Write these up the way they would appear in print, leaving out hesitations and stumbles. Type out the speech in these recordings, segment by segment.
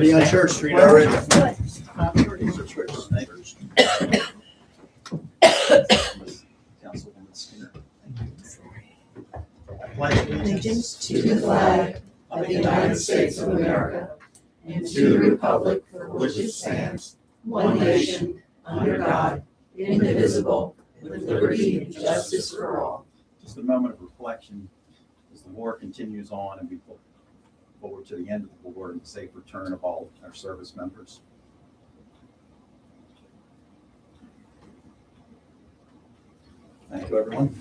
Be on Church Street already. These are Church's neighbors. Councilwoman Skinner. I pledge allegiance To the flag of the United States of America and to the republic for which it stands, one nation, under God, indivisible, with liberty and justice for all. Just a moment of reflection as the war continues on and we look forward to the end of the war and the safe return of all our service members. Thank you, everyone.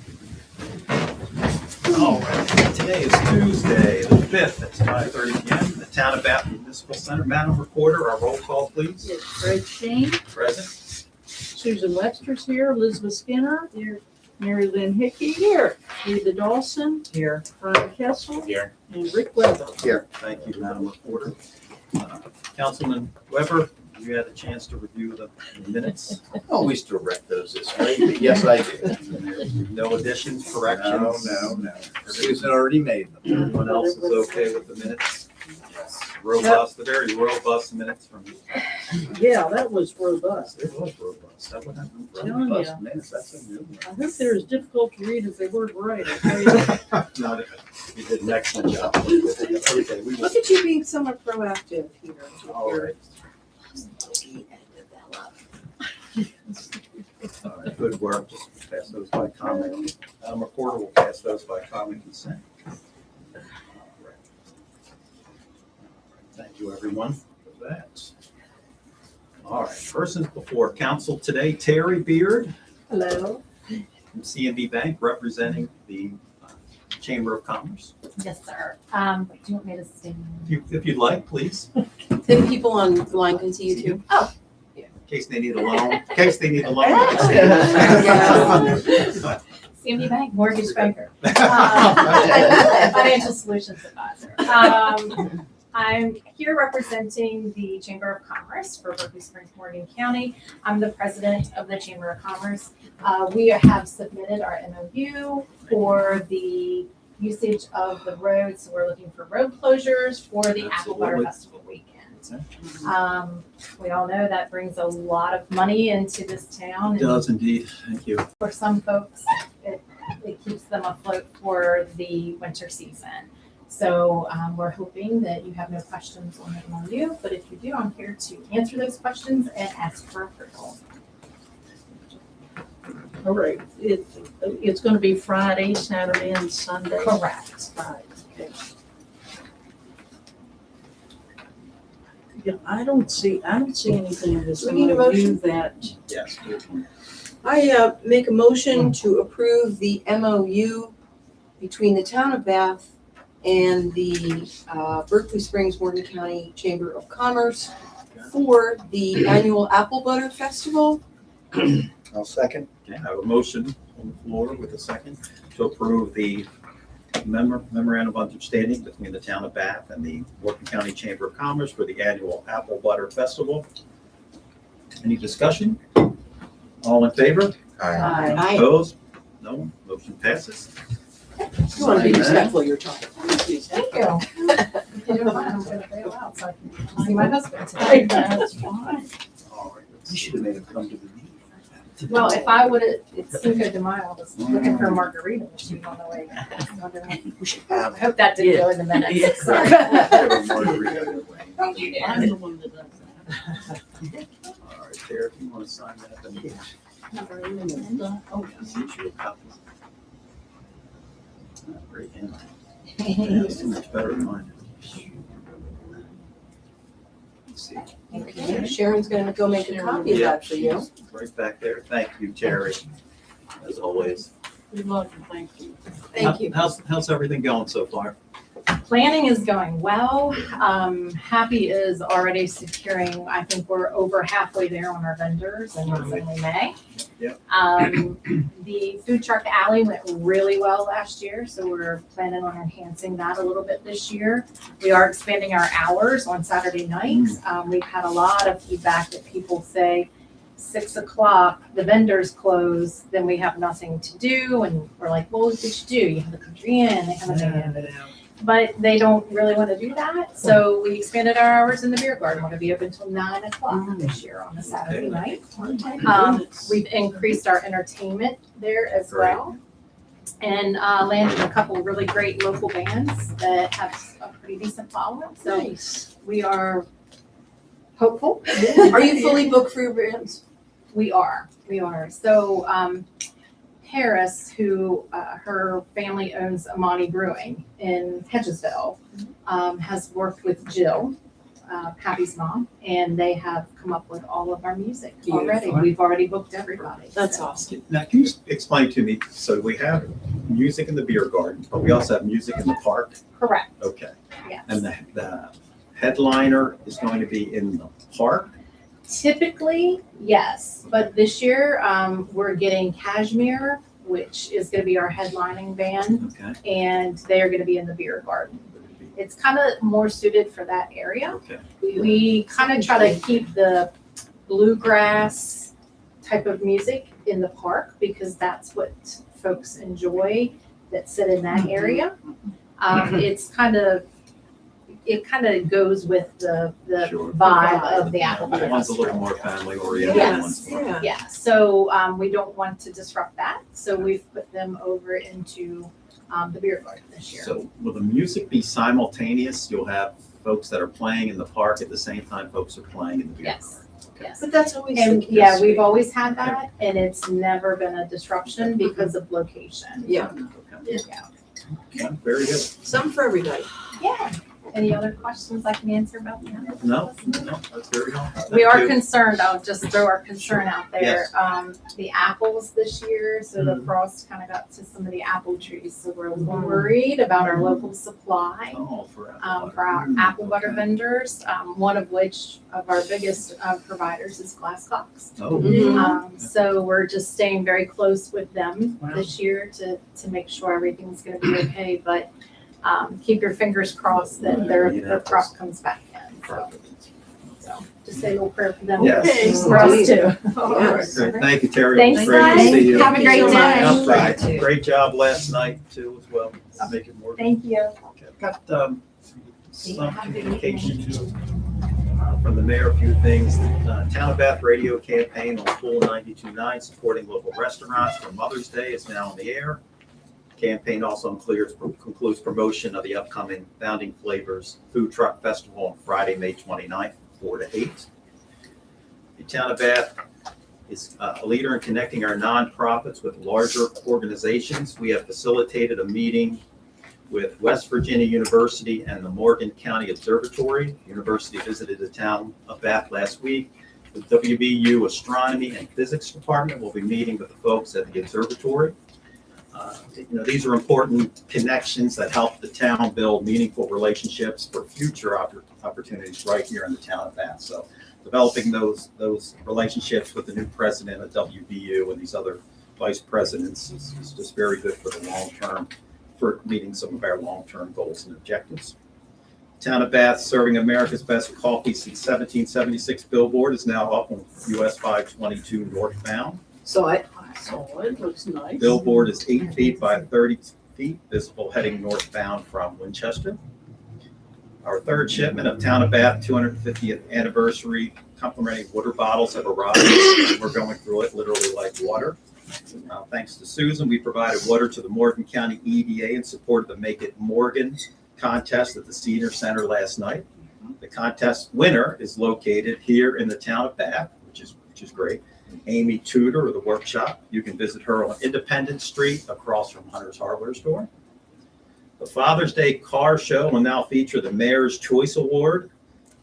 All right, today is Tuesday, the 5th, it's 5:30 p.m. in the Town of Bath Municipal Center. Madam Recorder, our roll call, please. Yes, Fred Shane, Present. Susan Webster's here, Elizabeth Skinner. Here. Mary Lynn Hickey. Here. Rita Dawson. Here. Brian Kessel. Here. And Rick Weber. Thank you, Madam Recorder. Councilman Weber, you had a chance to review the minutes. Always direct those this way, but yes, I did. No additions, corrections? No. Susan already made them. Everyone else is okay with the minutes? Robust, the very robust minutes from you. Yeah, that was robust. It was robust. That would have been Telling you. Robust minutes, that's a new I one. hope they're as difficult to read as they were to write. I tell you. Not it. You did an excellent job. Okay, we will. Look at you being somewhat proactive here. All right. All right, good work. Just pass those by comment. Madam Recorder will pass those by common consent. All right. Thank you, everyone, for that. All right, persons before council today, Terry Beard Hello. from CNB Bank, representing the Chamber of Commerce. Yes, sir. Do you want me to stay? If you'd like, please, The people on the line can see you too. in case they need a loan. In case they need a loan. CMB Bank, mortgage banker. Financial solutions advisor. I'm here representing the Chamber of Commerce for Berkeley Springs, Morgan County. I'm the president of the Chamber of Commerce. We have submitted our MOU for the usage of the roads. So we're looking for road closures for the Apple Butter Absolutely. Festival weekend. We all know that brings a lot of money into this town. It does indeed. Thank you. For some folks, it keeps them afloat for the winter season. So we're hoping that you have no questions on the MOU, but if you do, I'm here to answer those questions and ask for approval. All right. It's going to be Friday, Saturday, and Sunday. Correct. Right. Okay. Yeah, I don't see anything in this We need a MOU motion? that. Yes. I make a motion to approve the MOU between the town of Bath and the Berkeley Springs, Morgan County Chamber of Commerce for the annual Apple Butter Festival. I'll second. Okay, I have a motion on the floor with a second to approve the memorandum of understanding between the town of Bath and the Morgan County Chamber of Commerce for the annual Apple Butter Festival. Any discussion? All in favor? Aye. Opposed? No one? Motion passes. You want to be respectful of your time. Thank you. If you don't mind, I'm going to bail out so I can see my husband today. That's fine. All right. You should have made him come to the meeting. Well, if I would have, it's Cinco de Mayo, I was looking for a margarita machine on the way. We should have. I hope that didn't go in the minutes. Yeah. Sorry. Have a margarita away. Thank you, I'm Dan. the one that does that. All right, there, if you want to sign that, then you Oh, can use your copy. Great handwriting. Yeah, it's too much better than mine. Let's see. Okay, Sharon's gonna go make a copy of that for you. she's right back there. Thank you, Jerry, as always. Good luck and thank you. Thank you. How's everything going so far? Planning is going well. Happy is already securing, I think we're over halfway there on our vendors and it's only May. Yep. The food truck alley went really well last year, so we're planning on enhancing that a little bit this year. We are expanding our hours on Saturday nights. We've had a lot of feedback that people say 6 o'clock, the vendors close, then we have nothing to do. And we're like, well, what did you do? You have the country inn, they have a but they don't really want to do that. So we expanded our hours in the beer garden. We're going to be open till 9 o'clock this year on a Saturday night. We've increased our entertainment there as Great. well. And landed a couple really great local bands that have a pretty decent following. So Nice. we are hopeful. Are you fully booked for your bands? We are. So Paris, who her family owns Amani Brewing in Hedgesville, has worked with Jill, Pappy's mom, and they have come up with all of our music already. Beautiful. We've already booked everybody. That's so. awesome. Now, can you explain to me, so we have music in the beer garden, but we also have music in the park? Correct. Okay. Yes. And the headliner is going to be in the park? Typically, yes, but this year we're getting Cashmere, which is going to be our headlining band, Okay. and they are going to be in the beer garden. It's kind of more suited for that area. Okay. We kind of try to keep the bluegrass type of music in the park because that's what folks enjoy that sit in that area. It kind of goes with the Sure. vibe of the Apple That Butter one's a little Festival. more family oriented. Yes. Yeah. Yeah, so we don't want to disrupt that, so we've put them over into the beer garden this year. So will the music be simultaneous? You'll have folks that are playing in the park at the same time folks are playing in the beer garden? Yes, yes. But that's always. And the yeah, case. we've always had that, and it's never been a disruption because of location. Yeah. Okay. Yeah. Yeah, very good. Some for everybody. Yeah. Any other questions I can answer about the others? No, that's very helpful. We Thank are you. concerned, I'll just throw our concern out there. Yes. The apples this year, so the Mhm. frost kind of got to some of the apple trees, so we're a little worried about our local supply. Oh, for For our apple butter vendors, one of which of our biggest providers is Glasscox. Oh, Mhm. So we're just staying very close with them Wow. this year to make sure everything's gonna be okay, but keep your fingers crossed that their crop comes back in, so. So just say a little prayer for them. Yes. For us too. Yes. Great. Thank you, Terry. Thanks, Great to guys. see you. Have a great Thank you so day. much. Right. Great job last night too as well. Make it more. Thank you. Okay, I've got some communication from the mayor, a few things. Town of Bath radio campaign on Pool 92.9 supporting local restaurants for Mother's Day is now in the air. Campaign also concludes promotion of the upcoming Founding Flavors Food Truck Festival on Friday, May 29th, 4 to 8. The Town of Bath is a leader in connecting our nonprofits with larger organizations. We have facilitated a meeting with West Virginia University and the Morgan County Observatory. University visited the town of Bath last week. The WVU Astronomy and Physics Department will be meeting with the folks at the observatory. These are important connections that help the town build meaningful relationships for future opportunities right here in the town of Bath. So developing those relationships with the new president of WVU and these other vice presidents is just very good for the long term, for meeting some of our long-term goals and objectives. Town of Bath, serving America's best coffee since 1776 billboard is now up on US 522 northbound. So I So it looks nice. Billboard is 8 feet by 30 feet, visible heading northbound from Winchester. Our third shipment of Town of Bath 250th anniversary complimentary water bottles have arrived. We're going through it literally like water. Thanks to Susan, we provided water to the Morgan County EDA in support of the Make It Morgan contest at the Senior Center last night. The contest winner is located here in the town of Bath, which is great. Amy Tudor of the workshop. You can visit her on Independence Street across from Hunter's Hardware Store. The Father's Day car show will now feature the Mayor's Choice Award.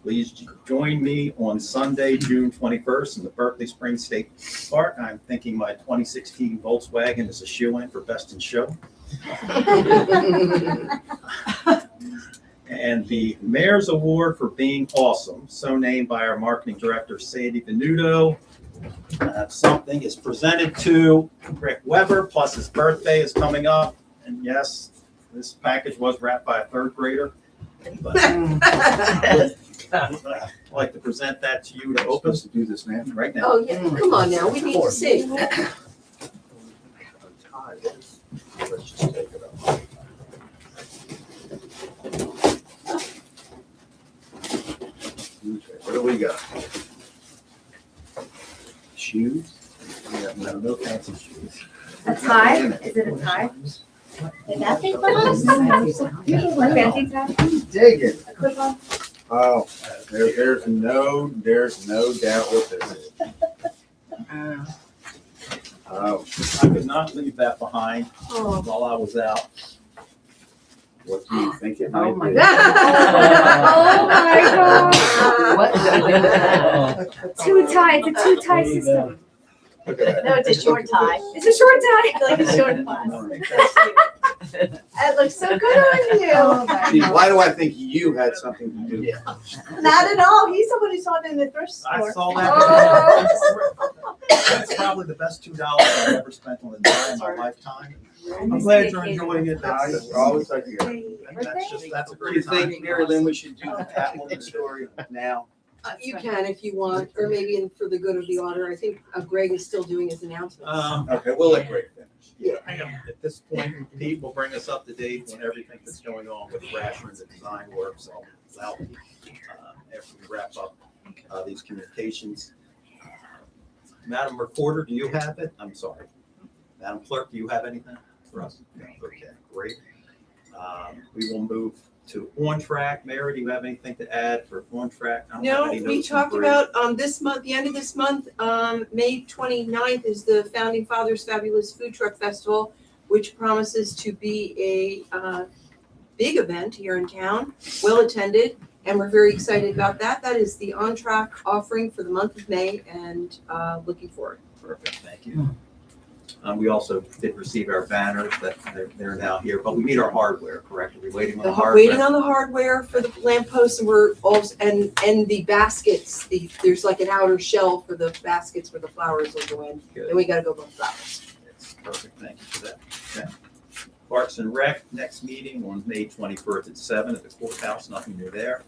Please join me on Sunday, June 21st in the Berkeley Springs State Park. I'm thinking my 2016 Volkswagen is a shoe-in for Best in Show. And the Mayor's Award for Being Awesome, so named by our marketing director, Sandy Venuto. Something is presented to Rick Weber, plus his birthday is coming up. And yes, this package was wrapped by a third grader. But I'd like to present that to you to open. to do this now. Right now. Oh, yeah, come on now, we need to see. Let's just take it up. you got? Shoes? Yeah, no fancy shoes. A tie? Is it a tie? A fancy clothes? A fancy tie? Dig it. A clip-on? Oh, there's no doubt what this is. Oh, I could not leave that behind Oh. while I was out. what do you think it might be? Oh my God. Two tie, it's a two tie system. Look at that. No, it's a short tie. It's a short tie, like a short class. That looks so good on you. Gee, why do I think you had something to do? Not at all. He's somebody saw it in the thrift I store. saw Oh. that. That's probably the best $2 I've ever spent on a dime in my lifetime. I'm glad you're enjoying it. I That's, always like to hear. that's a Do you great think, time. Mary Lynn, we should do the Catwoman story now? You can if you want, or maybe for the good of the order. I think Greg is still doing his announcements. Okay, we'll let Greg finish. At this point, Pete will bring us up to date on everything that's going on with Rasher and the design work, so after we wrap up these communications. Madam Recorder, do you have it? I'm sorry. Madam Clerk, do you have anything for us? No. Okay, great. We will move to On Track. Mary, do you have anything to add for On Track? I don't have No, any we notes talked on about, this month, the end of this month, May 29th is the Founding Fathers Fabulous Food Truck Festival, which promises to be a big event here in town, well attended, and we're very excited about that. That is the On Track offering for the month of May, and looking forward. Perfect, thank you. We also did receive our banners, that they're now here, but we need our hardware, correct? Are we waiting on the hardware? Waiting on the hardware for the lampposts, and we're also, and the baskets, there's like an outer shell for the baskets where the flowers will go in. Good. Then we gotta go buy flowers. Yes, perfect, thank you for that. Okay. Parks and Rec, next meeting on May 21st at 7 at the courthouse, nothing new there.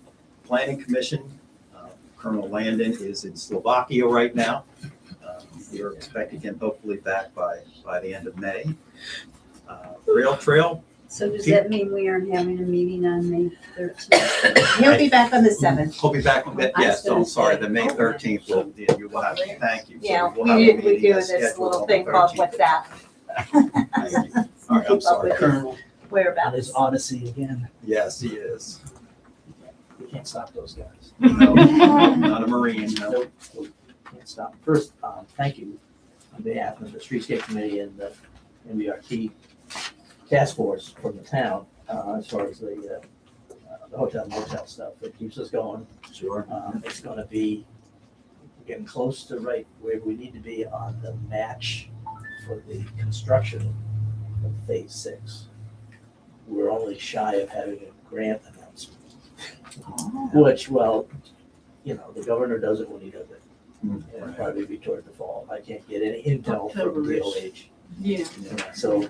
Planning Commission, Colonel Landon is in Slovakia right now. We're expecting him hopefully back by the end of May. Rail Trail, So does that mean we aren't having a meeting on May 13th? He'll be back on the 7th. he'll be back on that, I was yes, gonna I'm sorry, say. the May 13th, will you will have, thank you. So Yeah, we'll have a we meeting do that's this scheduled little on the thing called 13th. WhatsApp. Thank you. All right, I'm sorry. Colonel. On Whereabouts? his odyssey again. Yes, he is. We can't stop those guys. No, not a Marine, no. Nope, we can't stop. First, thank you on behalf of the Streetscape Committee and the MBRT task force from the town, as far as the hotel motel stuff that keeps us going. Sure. It's gonna be getting close to right where we need to be on the match for the construction of phase 6. We're only shy of having a grant announcement. Which, well, the governor does it when he does it. It'll probably be toward the fall. I can't get any intel from October-ish. DOH. Yeah. So,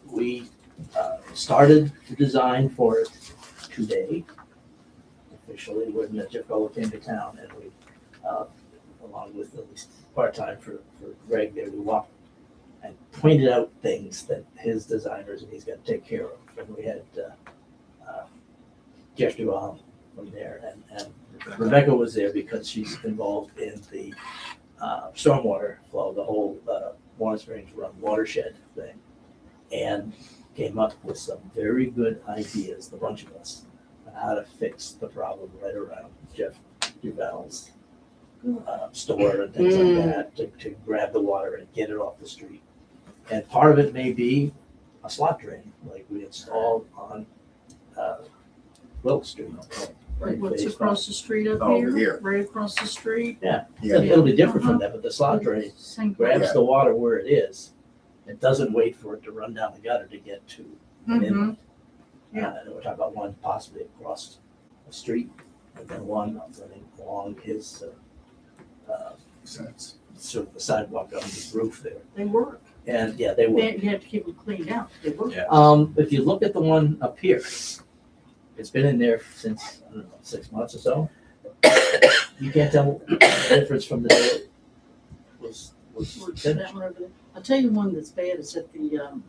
we started the design for it today. Officially, when Jeff Gold came to town, and we, along with at least part-time for Greg there, we walked and pointed out things that his designers and he's got to take care of. And we had Jeff Duval from there, and Rebecca was there because she's involved in the stormwater flow, the whole Warren Springs Run watershed thing, and came up with some very good ideas, the bunch of us, on how to fix the problem right around Jeff Duval's store and things like that, to grab the water and get it off the street. And part of it may be a slot drain, like we installed on Wilk Street. What's across the street up Over here? here. Right across the street? Yeah. It'll be different from that, but the slot drain Same grabs the water where it is. It doesn't wait for it to run down the gutter to get to an Mhm. inlet. Yeah. And we're talking about one possibly across the street, and then one running along his, sort of the sidewalk on his roof there. They work. And, yeah, they will. You have to keep them cleaned out. They work. Yeah. If you look at the one up here, it's been in there since, I don't know, 6 months or so. You can't tell the difference from the day it was Works finished. down over there. I'll tell you one that's bad is at the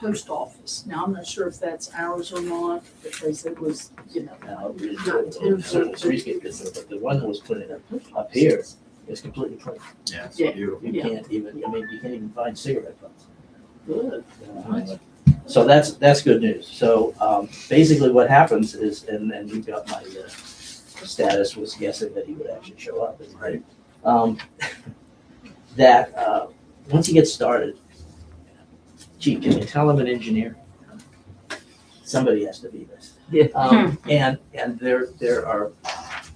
post office. Now, I'm not sure if that's ours or not, because it was, Now, certain streetscape business, but the one that was put in up here is completely clean. Yeah, it's Yeah. beautiful. You Yeah. can't even, I mean, you can't even find cigarette butts. good. So that's good news. So basically what happens is, and you got my status was guessing that he would actually show up. Right. That once he gets started, gee, can you tell him an engineer? Somebody has to be this. Yeah. And there are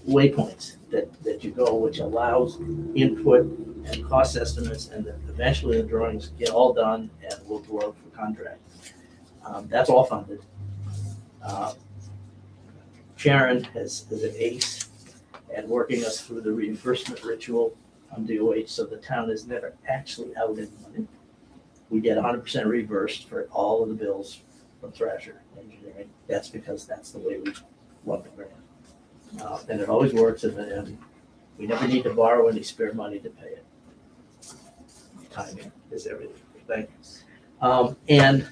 waypoints that you go, which allows input and cost estimates, and then eventually the drawings get all done and will go out for contract. That's all funded. Sharon is an ace at working us through the reimbursement ritual on DOH, so the town is never actually out any money. We get 100% reimbursed for all of the bills from Thrasher Engineering. That's because that's the way we run the grant. And it always works, and we never need to borrow any spare money to pay it. Timing is everything. Thank you. And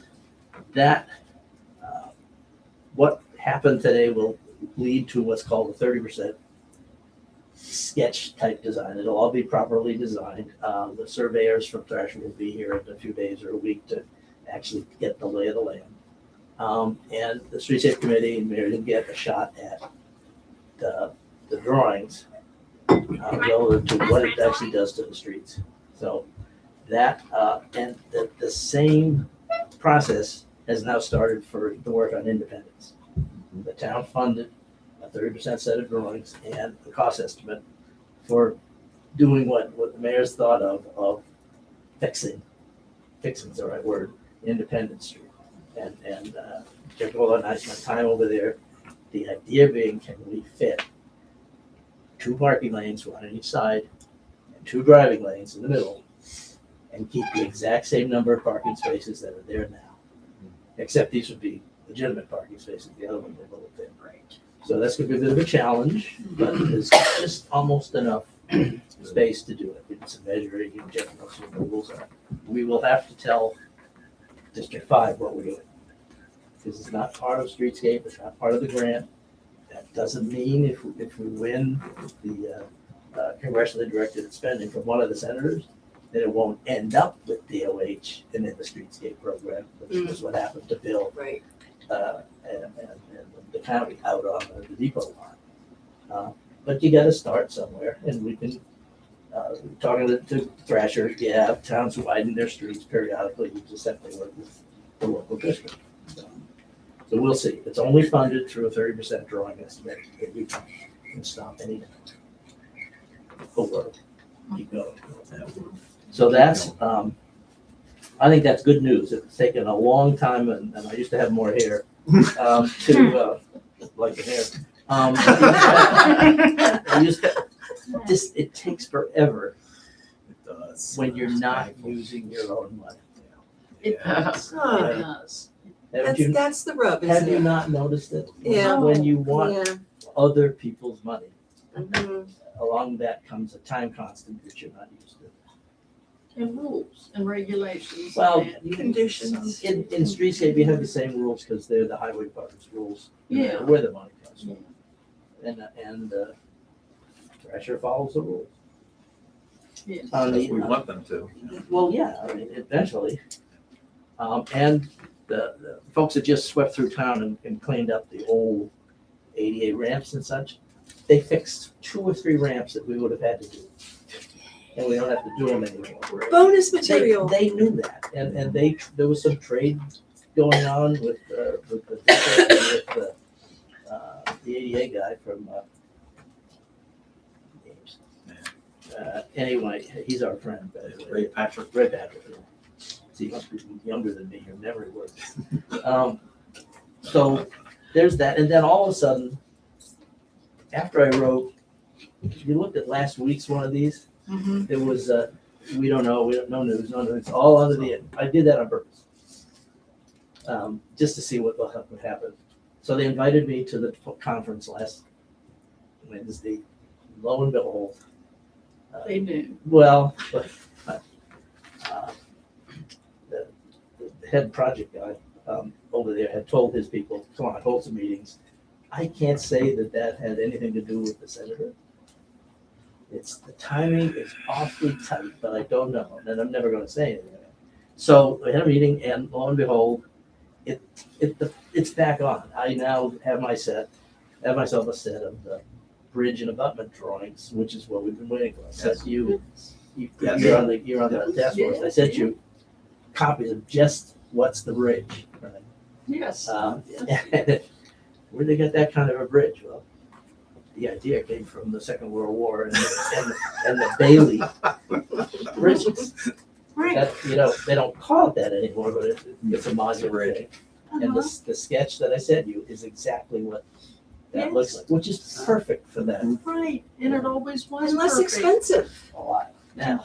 that, what happened today will lead to what's called a 30% sketch type design. It'll all be properly designed. The surveyors from Thrasher will be here in a few days or a week to actually get the lay of the land. And the Streetscape Committee and Mary will get a shot at the drawings relative to what it actually does to the streets. So that, and the same process has now started for the work on Independence. The town funded a 30% set of drawings and a cost estimate for doing what the mayor's thought of fixing's the right word, Independence Street. And Jeff Gold and I spent time over there. The idea being, can we fit 2 parking lanes, 1 on each side, and 2 driving lanes in the middle, and keep the exact same number of parking spaces that are there now? Except these would be legitimate parking spaces, the other ones are a little thin. So that's gonna be a bit of a challenge, but there's just almost enough space to do it. It's a measuring, you check what the rules are. We will have to tell District 5 what we're doing. Because it's not part of Streetscape, it's not part of the grant. That doesn't mean if we win the congressionally directed spending from one of the senators, that it won't end up with DOH and in the Streetscape program, which is what happened to Bill Right. and the county out on the depot line. But you gotta start somewhere, and we can, talking to Thrasher, yeah, towns widen their streets periodically, you just have to work with the local district. So we'll see, it's only funded through a 30% drawing estimate, that we can stop any time. Or keep going. So that's, I think that's good news. It's taken a long time, and I used to have more hair, to, like the hair. I used to, it takes forever It does. when you're not using your own money. It does, Oh. it does. That's the rub, Have isn't you it? not noticed it? Yeah. When you want Yeah. other people's money, Mhm. along that comes a time constant that you're not used to. And rules and regulations. Well, and- Conditions. In Streetscape, you have the same rules because they're the highway department's rules. no matter Yeah. Where the money comes from. And Thrasher follows the rules. Yes. On As we the, want them to. well, yeah, I mean, eventually. And the folks that just swept through town and cleaned up the old ADA ramps and such, they fixed 2 or 3 ramps that we would have had to do. And we don't have to do them anymore. Bonus They, material. they knew that, and there was some trade going on with the ADA guy from, anyway, he's our friend, by the way. Ray Patrick. Red Patrick. See, he must be younger than me, your memory works. So there's that, and then all of a sudden, after I wrote, if you looked at last week's one of these, Mhm. it was, we don't know, no news, all under the, I did that on purpose. Just to see what would happen. So they invited me to the conference last Wednesday. Lo and behold, They knew. well, but the head project guy, over there had told his people, come on, hold some meetings. I can't say that that had anything to do with the senator. It's, the timing is awfully tight, but I don't know, and I'm never gonna say anything. So we had a meeting, and lo and behold, it's back on. I now have myself a set of the bridge and abutment drawings, which is what we've been waiting for. I sent you're on the task force. I sent you copies of just what's the bridge, right? Yes. Where'd they get that kind of a bridge? Well, the idea came from the Second World War and the Bailey bridges. Right. That, they don't call it that anymore, but it's a modular thing. And the sketch that I sent you is exactly what that looks like, which is perfect for that. Right, and it always was And less perfect. expensive. A lot. Now,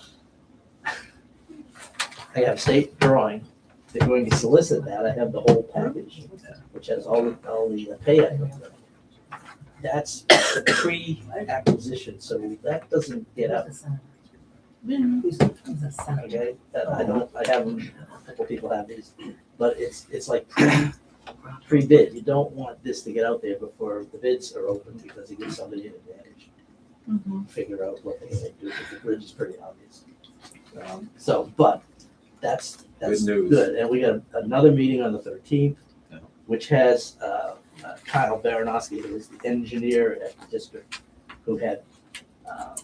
I have state drawing. They're going to solicit that. I have the whole package, which has all the pay items. in it. That's pre-acquisition, so that doesn't get up. Mhm. Okay, I have them, a couple people have these, but it's like pre-bid. You don't want this to get out there before the bids are open because it gives somebody an advantage. Mhm. Figure out what they're gonna do, because the bridge is pretty obvious. But that's Good news. good. And we got another meeting on the 13th, Yeah. which has Kyle Baranowski, who was the engineer at the district, who had,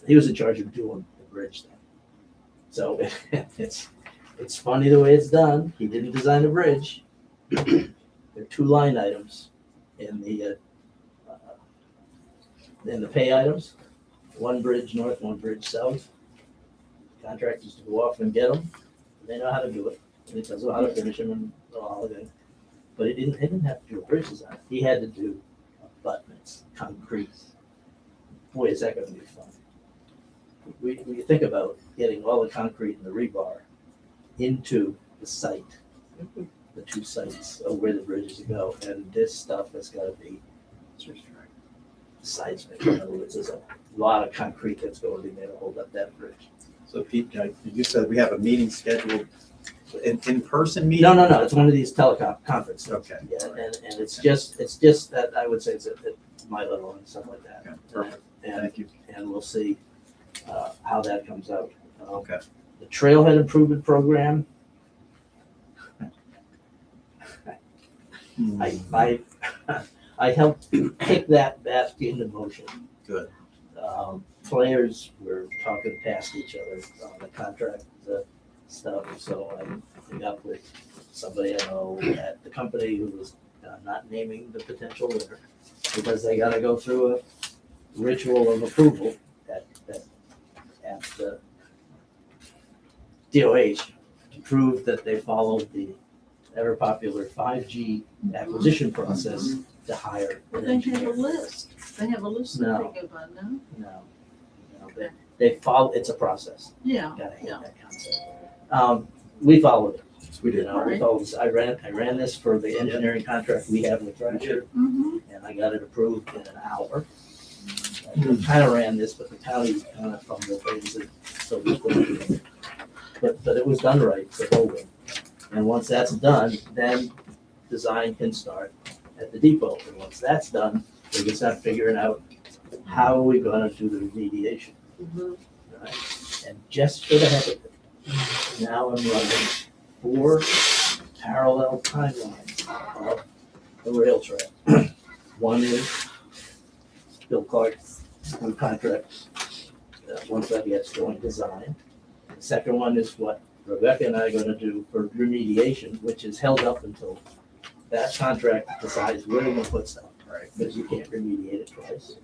he was in charge of doing the bridge thing. So it's funny the way it's done. He didn't design the bridge. There are 2 line items in the pay items. 1 bridge north, 1 bridge south. Contractors to go off and get them. They know how to do it. He tells them how to finish them and all of it. But he didn't have to do a bridge design. He had to do abutments, concrete. Boy, is that gonna be fun. When you think about getting all the concrete and the rebar into the site, the 2 sites of where the bridges go, and this stuff has gotta be seismic. In other words, there's a lot of concrete that's going to be there to hold up that bridge. So Pete, you said we have a meeting scheduled, in-person meeting? No, it's one of these telecom conferences. Okay. Yeah, and it's just that, I would say it's at my level and stuff like that. Okay, perfect. And Thank you. we'll see how that comes out. Okay. The Trailhead Improvement Program, I helped kick that back into motion. Good. Players were talking past each other on the contract stuff, so I ended up with somebody I know at the company who was not naming the potential winner because they got to go through a ritual of approval at the DOH to prove that they followed the ever popular 5G acquisition process to hire Well, an they have a engineer. list. They have a list that No. they go by now. No, they follow, it's a process. Yeah, Gotta hate yeah. that concept. We followed it. We You did. know, we followed, I ran this for the engineering contract we have with Thrasher, Mm-hmm. and I got it approved in an hour. I kind of ran this, but the county kind of fumbled things, and so we couldn't do it. But it was done right, the whole way. And once that's done, then design can start at the depot. And once that's done, we can start figuring out how are we gonna do the remediation. Right? And just for the heck of it, now I'm running 4 parallel timelines of the rail trail. One is Bill Clark's new contract, once that gets going, design. The second one is what Rebecca and I are gonna do for remediation, which is held up until that contract decides where they're gonna put stuff, right? Because you can't remediate it twice.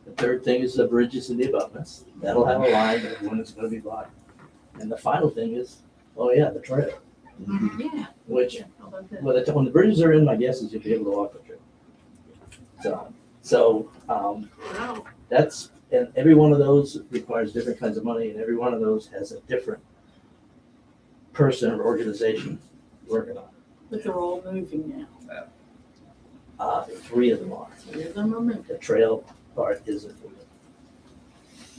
The third thing is the bridges and the abutments. That'll have a line of when it's gonna be blocked. And the final thing is, the trail, Yeah. which, How about that? when the bridges are in, my guess is you'll be able to walk the trail. So, Wow. that's, and every one of those requires different kinds of money, and every one of those has a different person or organization working on it. But they're all moving now. 3 of them are. 3 of them are moving. The trail part isn't moving.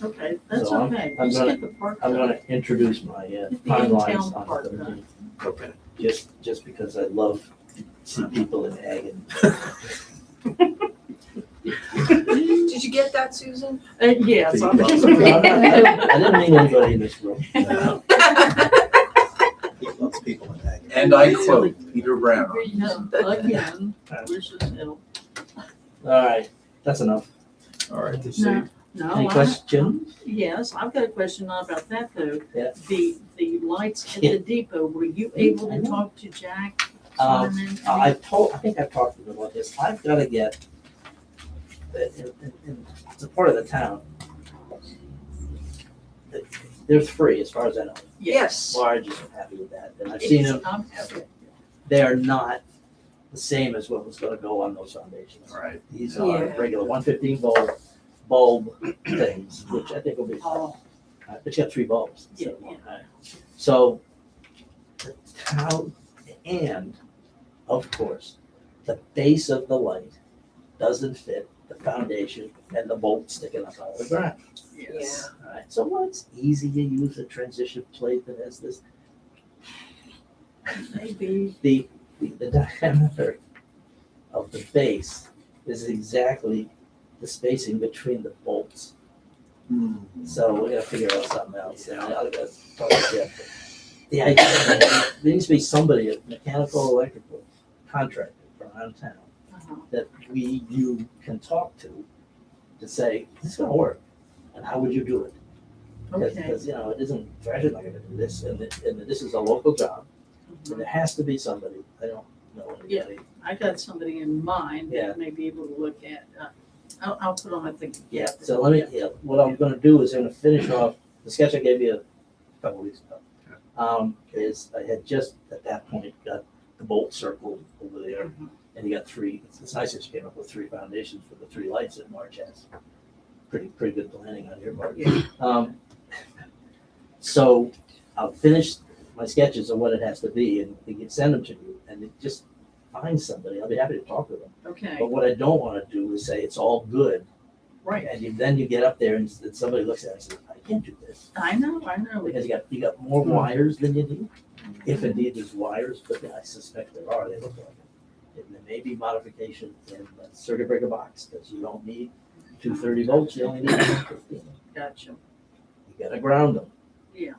Okay, that's So okay. I'm Just gonna- get the park I'm done. gonna introduce my Get the timelines in-town on part the done. 13th. Okay. just because I love to see people in ag Did you get that, Susan? Yes. I didn't mean anybody in this room. No. Lots of people in ag. And I quote Peter Brown. Again, wishes ill. All right, that's enough. All right, to No, see. no. Any questions? Yes, I've got a question about that though. Yeah. The lights at Yeah. the depot, were you able I to know. talk to Jack? Um, Simon? I think I've talked to them about this. I've gotta get, it's a part of the town. They're free as far as I know. Yes. Large is happy with that, and I've seen them, I'm happy. they are not the same as what was gonna go on those foundations. Right. These are Yeah. regular 115 bulb things, which I think will be fine. But you got 3 bulbs. Yeah, So the town, and of course, the base of the light doesn't fit the foundation and the bolt sticking up out of the ground. Yes. Alright, so well, it's easy to use a transition plate that has this, Maybe. the diameter of the base is exactly the spacing between the bolts. So we gotta figure out something else, and I gotta talk to Jeff. The idea, there needs to be somebody, a mechanical, electrical contractor from around town Uh-huh. that you can talk to say, this is gonna work, and how would you do it? Okay. Because, you know, it isn't, Thrasher's not gonna do this, and this is a local job, and there has to be somebody, I don't know anybody. I got somebody in mind Yeah. that may be able to look at, I'll put on my thing. Yeah, so let me, what I'm gonna do is I'm gonna finish off, the sketch I gave you a couple weeks ago. Is I had just at that point got the bolt circled over there, and you got 3, it's nice that you came up with 3 foundations for the 3 lights that March has. Pretty good planning on your part. So I'll finish my sketches of what it has to be, and we can send them to you, and then just find somebody, I'll be happy to talk to them. Okay, But what I don't wanna do is say it's all good, right. and then you get up there and somebody looks at it and says, I can't do this. I know. Because you got more wires than you need, if indeed there's wires, but I suspect there are, they look like it. And there may be modification in the circuit breaker box, because you don't need 230 volts, you only need 115. Gotcha. You gotta ground them. Yeah.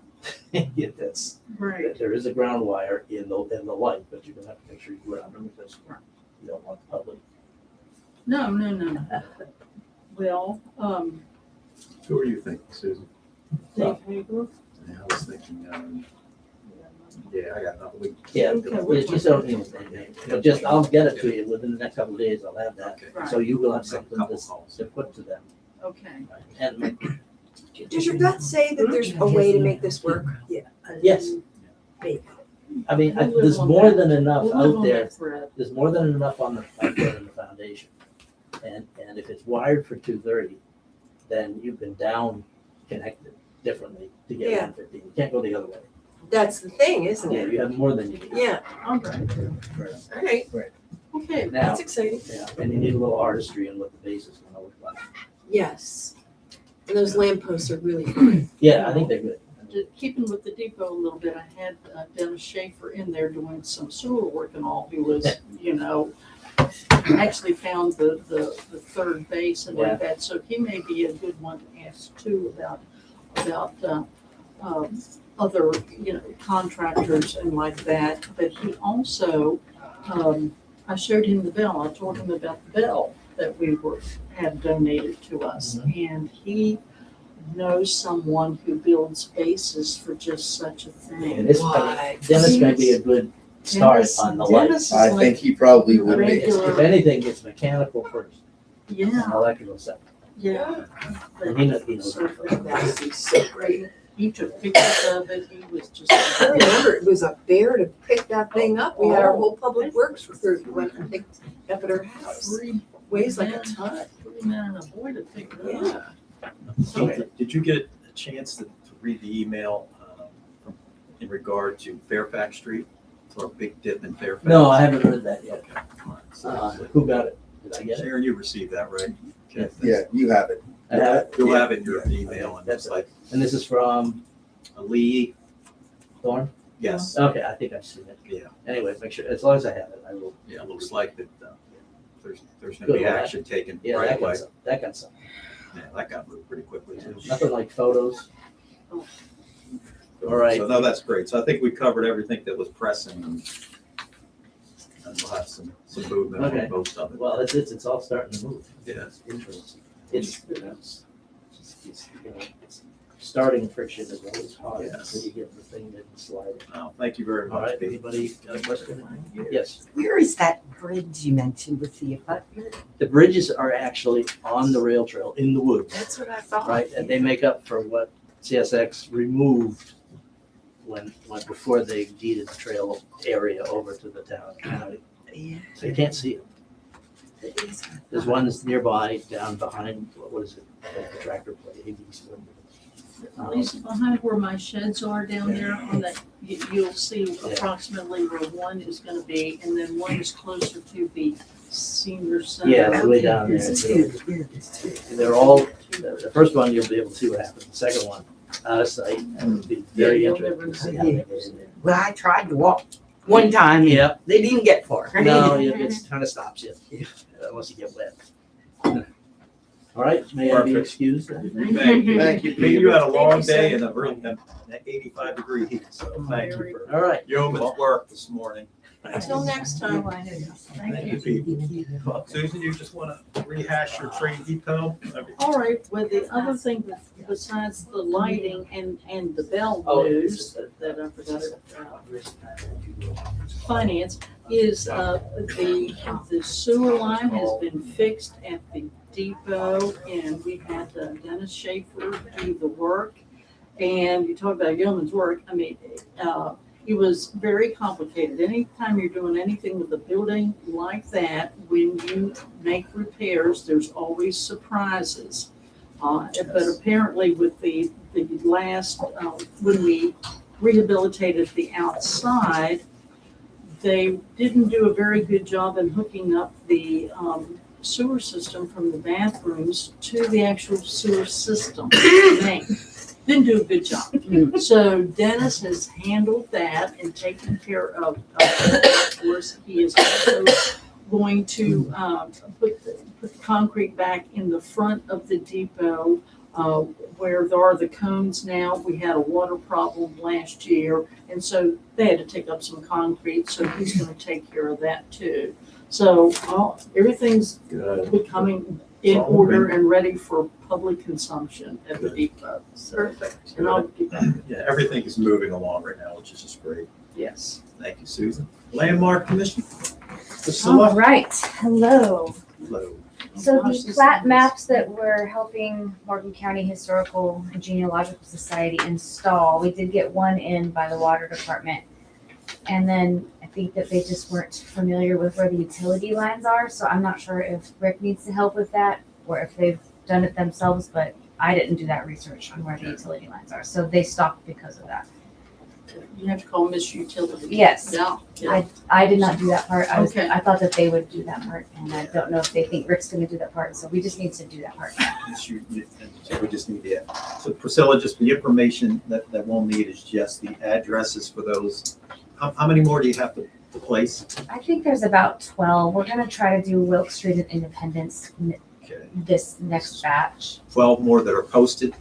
Yeah, that's, Right. there is a ground wire in the light, but you're gonna have to make sure you ground them, because you don't want the public. No. Well, Who are you thinking, Susan? Dave Hager. Yeah, I was thinking, yeah, I got nothing. Yeah, Okay, you just don't need anything. Just, I'll get it to you within the next couple of days, I'll have that. Okay. So you will have Make a something couple to calls. put to them. Okay. And Does your gut say that there's a way to make this work? yes, I mean, there's more than enough We'll live out on there, that thread. there's more than enough on the, out there in the foundation. And if it's wired for 230, then you can down connect it differently to get Yeah. 115. You can't go the other way. That's the thing, isn't Yeah, it? you have more than you need. Yeah, All right. all right, Okay. Now, that's exciting. yeah, and you need a little artistry in what the base is gonna look like. Yes. And those lampposts are really fun. Yeah, I think they're good. Keeping with the depot a little bit, I had Dennis Schaefer in there doing some sewer work and all. He was, actually found the third base and like that. So he may be a good one to ask too about other, contractors and like that. But he also, I showed him the bell. I told him about the bell that we had donated to us. And he knows someone who builds bases for just such a thing. And this, Dennis may be a good start Dennis- on the Dennis lights. is I like think he probably would be. regular- If anything, it's mechanical first, Yeah, and electrical second. yeah. And he knows. So That would be so great. he took pictures of it. He was just. I remember it was a bear to pick that thing up. We had our whole public works crew went and picked it up at her house. Weighs like a ton. 3 men and a boy to pick it up. So did you get a chance to read the email in regard to Fairfax Street, or a big dip in Fairfax? No, I haven't heard that yet. Okay, all right. So, Who got it? Did I get it? Sharon, you received that, right? Okay. Yeah, you have it. I have it? You'll Yeah. have it in your email, and it's like And this is from Lee, Thorne? Yes, Okay, I think I've seen it. yeah, Anyway, make sure, as long as I have it, I will. yeah, it looks like that, there's gonna Good, be well, that- action taken Yeah, right that away. got some, that got some. Yeah, that got moved pretty quickly too. Nothing like photos. All right. So no, that's great. So I think we covered everything that was pressing and we'll have some movement Okay. on most of it. Well, it's all starting to move. Yeah. It's interesting. It's starting friction is always hard Yes. until you get the thing that slide. No, thank you very All much, right, Pete. anybody got a question? Yes. Where is that bridge you mentioned with the abutment? The bridges are actually on the rail trail in the woods, That's what I thought. right? And they make up for what CSX removed when before they deeded the trail area over to the town county. Yeah. So you can't see it. It is. There's ones nearby down behind, what is it, the tractor plate, AB's. Lisa, behind where my sheds are down there on that, you'll see Yeah. approximately where one is gonna be, and then one is closer to the senior center. Yeah, way down there. This It's is good. Yeah, it's good. They're all, the first one, you'll be able to see what happens. The second one, out of sight, and it'll be very Yeah, you'll interesting never to see know. how they get in there. Well, I tried to walk one time. Yeah, They didn't get far. no, it kind of stops you, unless you get wet. All right, may I be Perfect. excused? Thank you. Thank you, Pete, you had a long Thank you, day sir. and a really, an 85-degree heat, so thank you for All right. yeoman's work this morning. Until next time. Thank you, Pete. Susan, you just want to rehash your train depot? All right, well, the other thing besides the lighting and the bell Oh, news that I forgot finance is, the sewer line has been fixed at the depot, and we've had Dennis Schaefer do the work. And you talk about yeoman's work, I mean, it was very complicated. Anytime you're doing anything with a building like that, when you make repairs, there's always surprises. But apparently with the last, when we rehabilitated the outside, they didn't do a very good job in hooking up the sewer system from the bathrooms to the actual sewer system. They didn't do a good job. So Dennis has handled that and taken care of of course. He is also going to put the concrete back in the front of the depot where there are the cones now. We had a water problem last year, and so they had to take up some concrete, so he's gonna take care of that too. So everything's Good. becoming in order and ready for public consumption at the depot. So, Perfect. and I'll get back, Yeah, everything is moving along right now, which is just great. yes. Thank you, Susan. Landmark Commission? All Priscilla? right, hello. Hello. So Gosh, the this plat is- maps that we're helping Morgan County Historical and Genealogical Society install, we did get one in by the water department. And then I think that they just weren't familiar with where the utility lines are, so I'm not sure if Rick needs to help with that or if they've done it themselves, but I didn't do that research on where the utility lines are, so they stopped because of that. You have to call Miss Utility. Yes. Yeah. I did not do that part. Okay. I thought that they would do that part, and I don't know if they think Rick's gonna do that part, so we just need to do that part. So we just need the, so Priscilla, just the information that we'll need is just the addresses for those. How many more do you have to place? I think there's about 12. We're gonna try to do Wilk Street and Independence Okay, this next batch. 12 more that are posted?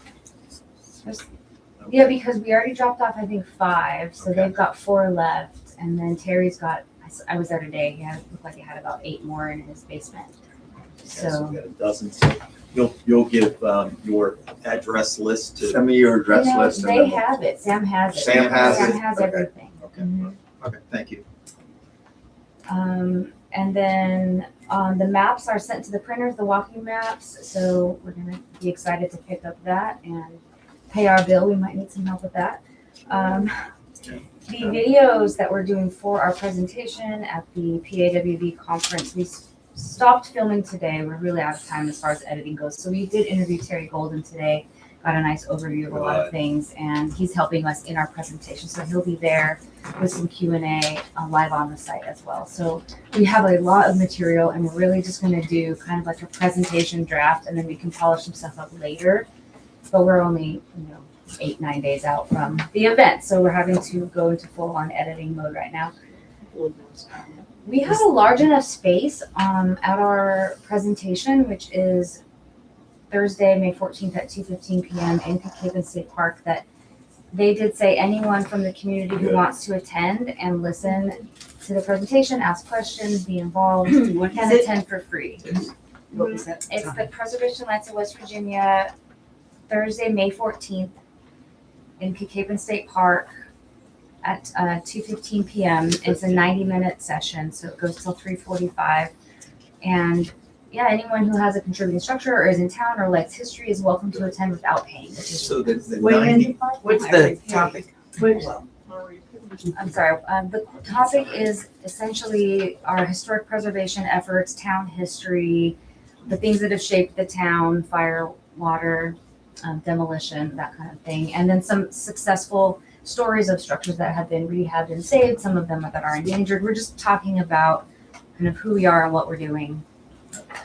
Yeah, because we already dropped off, I think, 5, so Okay. they've got 4 left, and then Terry's got, I was there today, he had, looked like he had about 8 more in his basement. Okay, So, we got a dozen. So you'll give your address list to, Send me your address you know, list. and they then we'll- have it, Sam has it. Sam has Sam it? has Okay. everything. okay, Mhm. okay, thank you. And then the maps are sent to the printers, the walking maps, so we're gonna be excited to pick up that and pay our bill. We might need some help with that. The videos that we're doing for our presentation at the PAWB conference, we stopped filming today. We're really out of time as far as editing goes. So we did interview Terry Golden today, got a nice overview of a lot of things, and he's helping us in our presentation. So he'll be there with some Q&A live on the site as well. So we have a lot of material, and we're really just going to do kind of like a presentation draft, and then we can polish some stuff up later. But we're only, 8-9 days out from the event. So we're having to go into full on editing mode right now. We have a large enough space at our presentation, which is Thursday, May 14th at 2:15 p.m. in Cape State Park, that they did say anyone from the community who wants to attend and listen to the presentation, ask questions, be involved, What can is it? attend for free. What was that? It's the Preservation Lights of West Virginia, Thursday, May 14th in Cape State Park at 2:15 p.m. It's a 90-minute session, so it goes till 3:45. And yeah, anyone who has a contributing structure or is in town or likes history is welcome to attend without paying. Which is, So the Wait, 90, What's the topic? I'm sorry, the topic is essentially our historic preservation efforts, town history, the things that have shaped the town, fire, water, demolition, that kind of thing. And then some successful stories of structures that have been rehabbed and saved, some of them that are endangered. We're just talking about kind of who we are and what we're doing.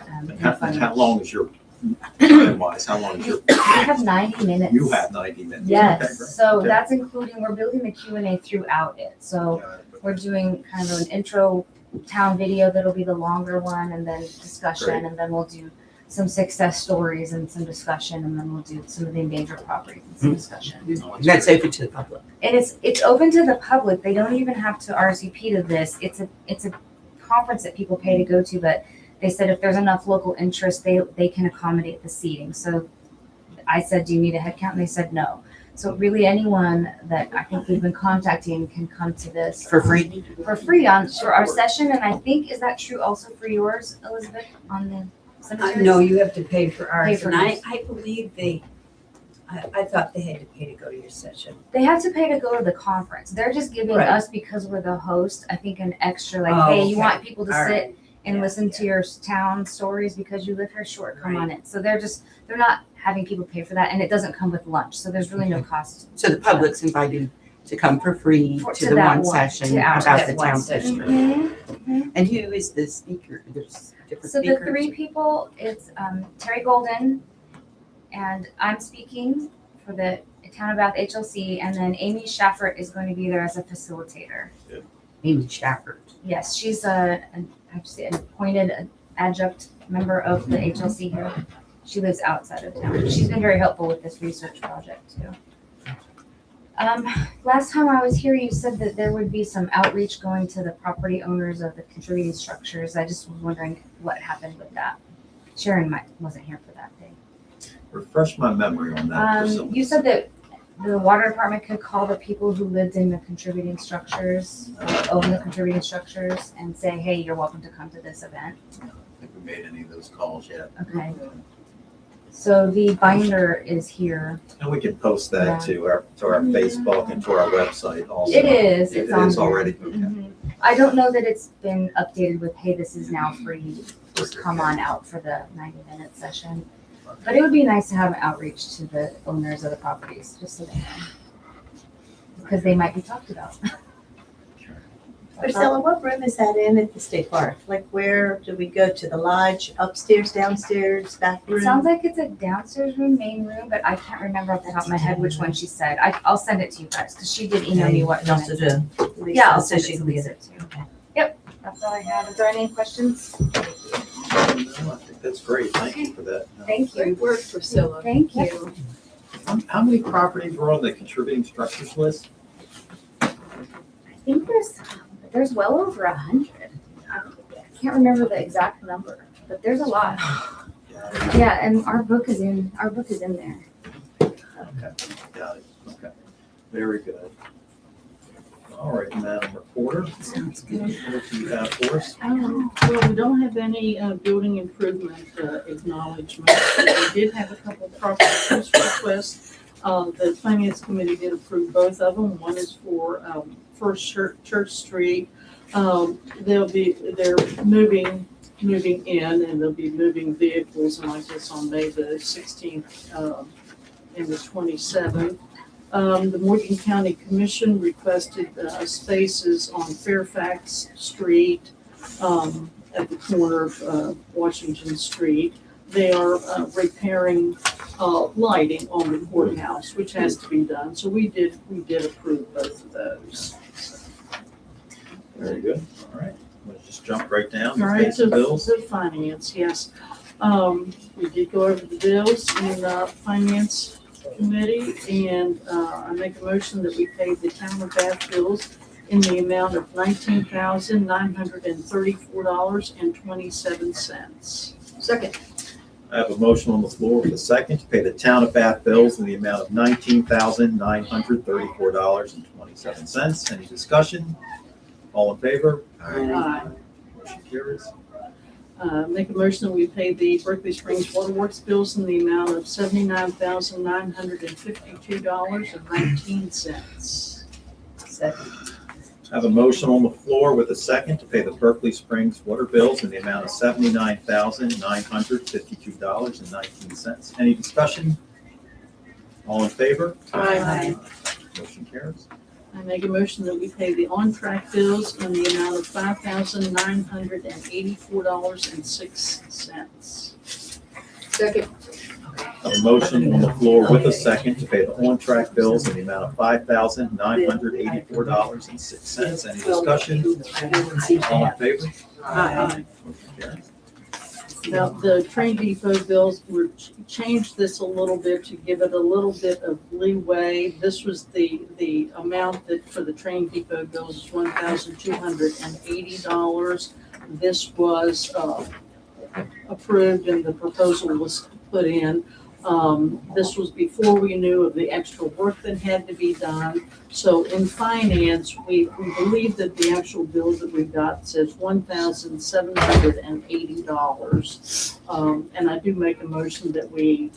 and how long is your, time-wise, how long is your, We have 90 minutes. you have 90 minutes? Okay, Yes, great. so Okay. that's including, we're building the Q&A throughout it. So we're doing kind of an intro town video that'll be the longer one, and then discussion, Great. and then we'll do some success stories and some discussion, and then we'll do some of the endangered properties and some discussion. That's open to the public. And it's open to the public. They don't even have to RSVP to this. It's a conference that people pay to go to, but they said if there's enough local interest, they can accommodate the seating. So I said, do you need a head count? And they said no. So really anyone that I think we've been contacting can come to this For free? for free for our session. And I think, is that true also for yours, Elizabeth, on the cemetery? No, you have to pay for ours, Pay for and ours. I believe I thought they had to pay to go to your session. They have to pay to go to the conference. They're just giving Right. us, because we're the host, I think an extra, like, Oh, hey, you okay. want people to All sit right. and Yeah, listen to your town stories because you live here, sure, come on in. So they're not having people pay for that, and it doesn't come with lunch, so there's really no cost. So the public's invited to come for free For- to to the that one one, session to our- about that the one town session. history. And who is the speaker? There's different So speakers. the three people, it's Terry Golden, and I'm speaking for the Town of Bath HLC, and then Amy Schaffert is going to be there as a facilitator. Amy Stafford. Yes, she's an appointed adjunct member of the HLC here. She lives outside of town. She's been very helpful with this research project too. Last time I was here, you said that there would be some outreach going to the property owners of the contributing structures. I just was wondering what happened with that. Sharon wasn't here for that day. Refresh my memory on that. Priscilla. You said that the water department could call the people who lived in the contributing structures, own the contributing structures, and say, hey, you're welcome to come to this event. I don't think we made any of those calls yet. Okay. So the binder is here. And we can post that to our Facebook and to our website also. It is, It it's on is there. already, okay. Mhm. I don't know that it's been updated with, hey, this is now free, just come on out for the 90-minute session. But it would be nice to have an outreach to the owners of the properties, just so they know. Because they might be talked about. Priscilla, what room is that in at the state park? Like, where do we go to the lodge? Upstairs, downstairs, back It room? sounds like it's a downstairs room, main room, but I can't remember off the top of my head which one she said. I'll send it to you guys, because she did email me what. And also to Lisa, Yeah, I'll so send she it to can get Lisa it. too. Okay. Yep, that's all I have. Is there any questions? No, I think that's great. Thank you for that. Thank you. Great work, Priscilla. Thank you. How many properties were on the contributing structures list? I think there's well over 100. I can't remember the exact number, but there's a lot. Yeah, and our book is in there. Okay, got it. Okay, very good. All right, Madam Reporter. Sounds good. What do you have for us? Well, we don't have any building improvement acknowledgements. We did have a couple of property use requests. The finance committee did approve both of them. One is for First Church Street. They're moving in, and they'll be moving vehicles, and I guess on May the 16th and the 27th. The Morgan County Commission requested spaces on Fairfax Street at the corner of Washington Street. they are repairing lighting on the courthouse, which has to be done. So we did approve both of those. Very good. All right. We'll just jump right down. All Pay right, some so bills. the finance, yes. We did go over the bills in the finance committee, and I make a motion that we pay the town of Bath bills in the amount of $19,934.27. Second. I have a motion on the floor with a second to pay the town of Bath bills in the amount of $19,934.27. Any discussion? All in favor? Aye. Motion carries. Make a motion that we pay the Berkeley Springs Waterworks bills in the amount of $79,952.19. Second. I have a motion on the floor with a second to pay the Berkeley Springs water bills in the amount of $79,952.19. Any discussion? All in favor? Aye. Motion carries. I make a motion that we pay the on-track bills in the amount of $5,984.06. Second. I have a motion on the floor with a second to pay the on-track bills in the amount of $5,984.06. Any discussion? All in favor? Aye. Motion carries. Now, the train depot bills were changed this a little bit to give it a little bit of leeway. This was the amount that for the train depot bills is $1,280. This was approved and the proposal was put in. This was before we knew of the extra work that had to be done. So in finance, we believe that the actual bill that we got says $1,780. And I do make a motion that we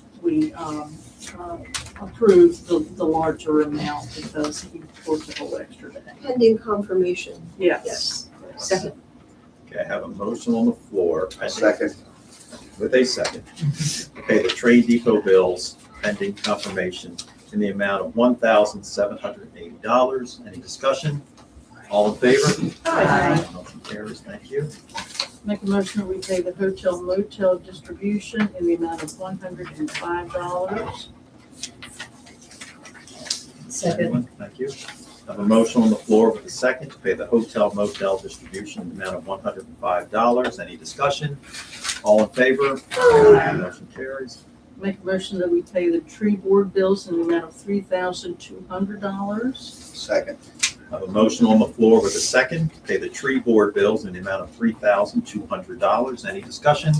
approve the larger amount because he worked a whole extra day. Pending confirmation. Yes. Second. Okay, I have a motion on the floor. Second. With a second. To pay the train depot bills pending confirmation in the amount of $1,780. Any discussion? All in favor? Aye. Motion carries. Thank you. Make a motion that we pay the hotel motel distribution in the amount of $105. Second. Anyone? Thank you. I have a motion on the floor with a second to pay the hotel motel distribution in the amount of $105. Any discussion? All in favor? Motion carries. Make a motion that we pay the tree board bills in the amount of $3,200. Second. I have a motion on the floor with a second to pay the tree board bills in the amount of $3,200. Any discussion?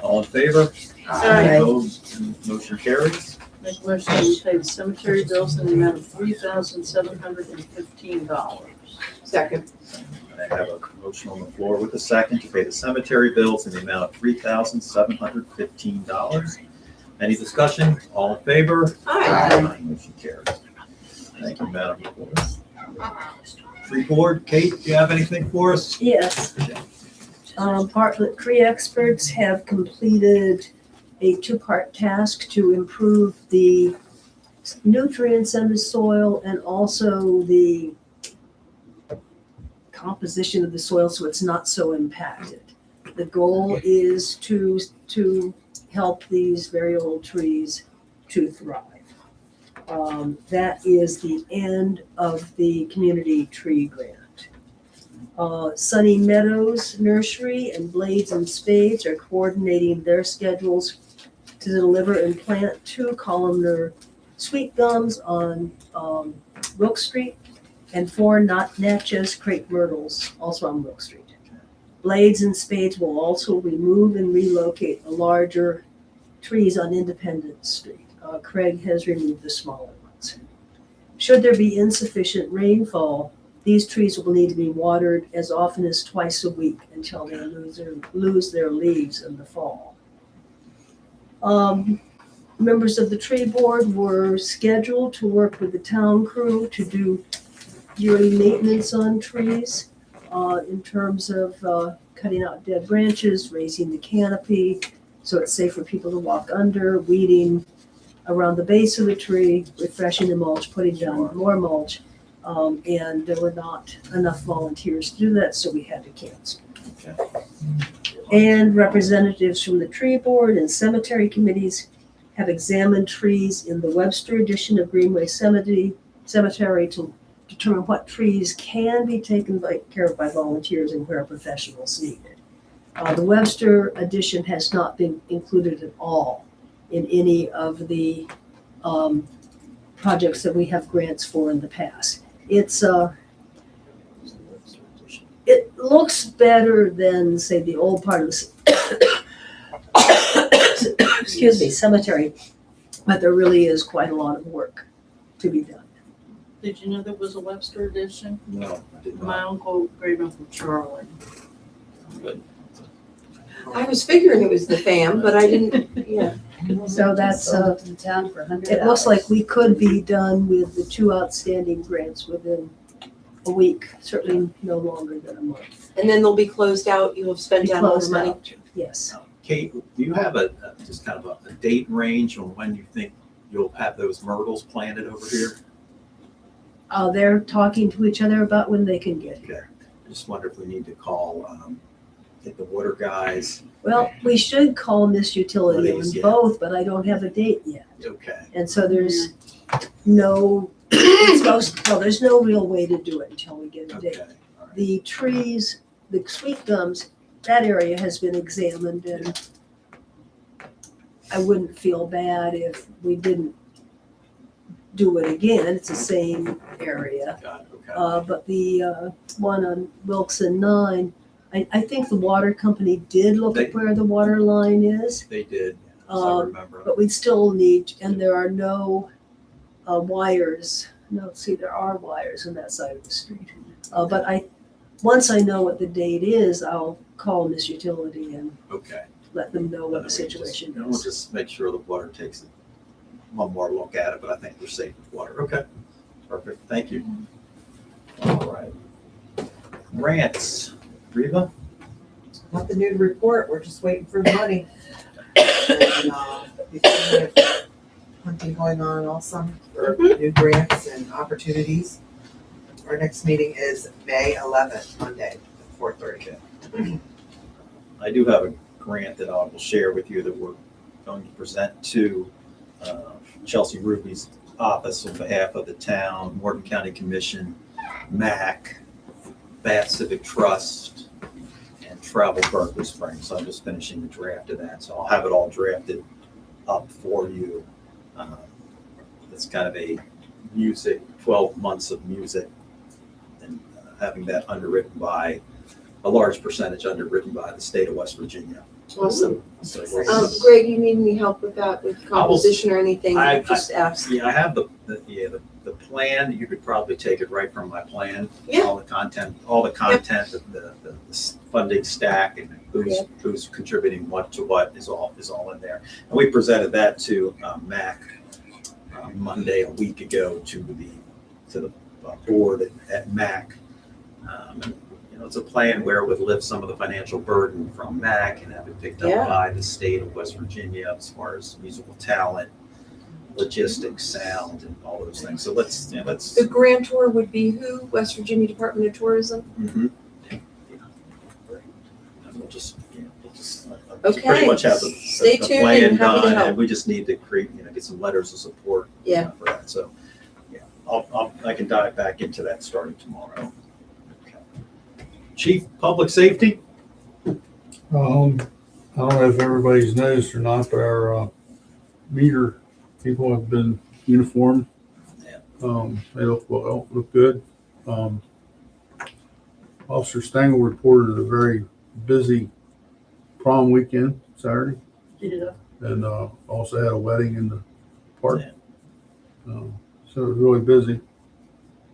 All in favor? Aye. Opposed? Motion carries. Make a motion that we pay the cemetery bills in the amount of $3,715. Second. I have a motion on the floor with a second to pay the cemetery bills in the amount of $3,715. Any discussion? All in favor? Aye. Motion carries. Thank you, Madam Reporter. Tree board, Kate, do you have anything for us? Yes. Bartlett Tree experts have completed a two-part task to improve the nutrients in the soil and also the composition of the soil so it's not so impacted. The goal is to help these very old trees to thrive. That is the end of the community tree grant. Sunny Meadows Nursery and Blades and Spades are coordinating their schedules to deliver and plant 2 columnar sweet gums on Wilk Street and 4 Natchez crepe myrtles also on Wilk Street. Blades and Spades will also remove and relocate the larger trees on Independence Street. Craig has removed the smaller ones. Should there be insufficient rainfall, these trees will need to be watered as often as twice a week until they lose their leaves in the fall. Members of the tree board were scheduled to work with the town crew to do yearly maintenance on trees in terms of cutting out dead branches, raising the canopy so it's safe for people to walk under, weeding around the base of the tree, refreshing the mulch, putting down more mulch. And there were not enough volunteers to do that, so we had to cancel. Okay. And representatives from the tree board and cemetery committees have examined trees in the Webster edition of Greenway Cemetery to determine what trees can be taken care of by volunteers and where professionals needed. The Webster edition has not been included at all in any of the projects that we have grants for in the past. It looks better than, say, the old part of the excuse me, cemetery, but there really is quite a lot of work to be done. Did you know there was a Webster edition? No, I did My not. uncle, great uncle Charlie. Good. I was figuring it was the fam, but I didn't, yeah. So that's, Sold it to the town for $100. it looks like we could be done with the 2 outstanding grants within a week, certainly no longer than a month. And then they'll be closed out, you'll have spent Be down all the closed money. out, yes. Kate, do you have just kind of a date range on when you think you'll have those myrtles planted over here? They're talking to each other about when they can get here. I just wonder if we need to call, get the water guys. Well, we should call Miss Utility on Please, yeah. both, but I don't have a date yet. Okay. And so there's no, there's no real way to do it until we get a date. Okay. All right. The trees, the sweet gums, that area has been examined, and I wouldn't feel bad if we didn't do it again. It's the same area. Got it. Okay. But the one on Wilson 9, I think the water company did look at where the water line is, They did, as I um, remember. but we still need, and there are no wires. No, see, there are wires on that side of the street. But once I know what the date is, I'll call Miss Utility and Okay. let them know what the situation We'll is. just make sure the water takes one more look at it, but I think we're safe with water. Okay. Perfect. Thank you. All right. Grants. Reva? Nothing new to report, we're just waiting for the money. And, we've seen hunting going on all summer for new grants and opportunities. Our next meeting is May 11th, Monday, at 4:30. I do have a grant that I will share with you that we're going to present to Chelsea Ruby's office on behalf of the town, Morgan County Commission, MAC, Bath Civic Trust, and Travel Berkeley Springs. So I'm just finishing the draft of that. So I'll have it all drafted up for you. It's kind of a music, 12 months of music, and having that underwritten by, a large percentage underwritten by the state of West Virginia. Awesome. So we'll- Greg, you need any help with that, with composition or anything? I- Just ask. Yeah, I have the plan. You could probably take it right from my plan. Yeah. All the content, the funding stack and who's contributing what to what is all in there. And we presented that to MAC Monday, a week ago, to the board at MAC. It's a plan where it would lift some of the financial burden from MAC and have it picked up Yeah. by the state of West Virginia as far as musical talent, logistics, sound, and all those things. So let's. The grantor would be who? West Virginia Department of Tourism? Mhm. And we'll just Okay. pretty much have the Stay the tuned plan and happy to done, help. and we just need to create, get some letters of support. Yeah. For that. So, yeah, I can dive back into that starting tomorrow. Okay. Chief Public Safety. I don't know if everybody's noticed or not, but our meter people have been uniformed. Yeah. They look good. Officer Stengel reported a very busy prom weekend Saturday, and also had a wedding in the park. Yeah. So it was really busy.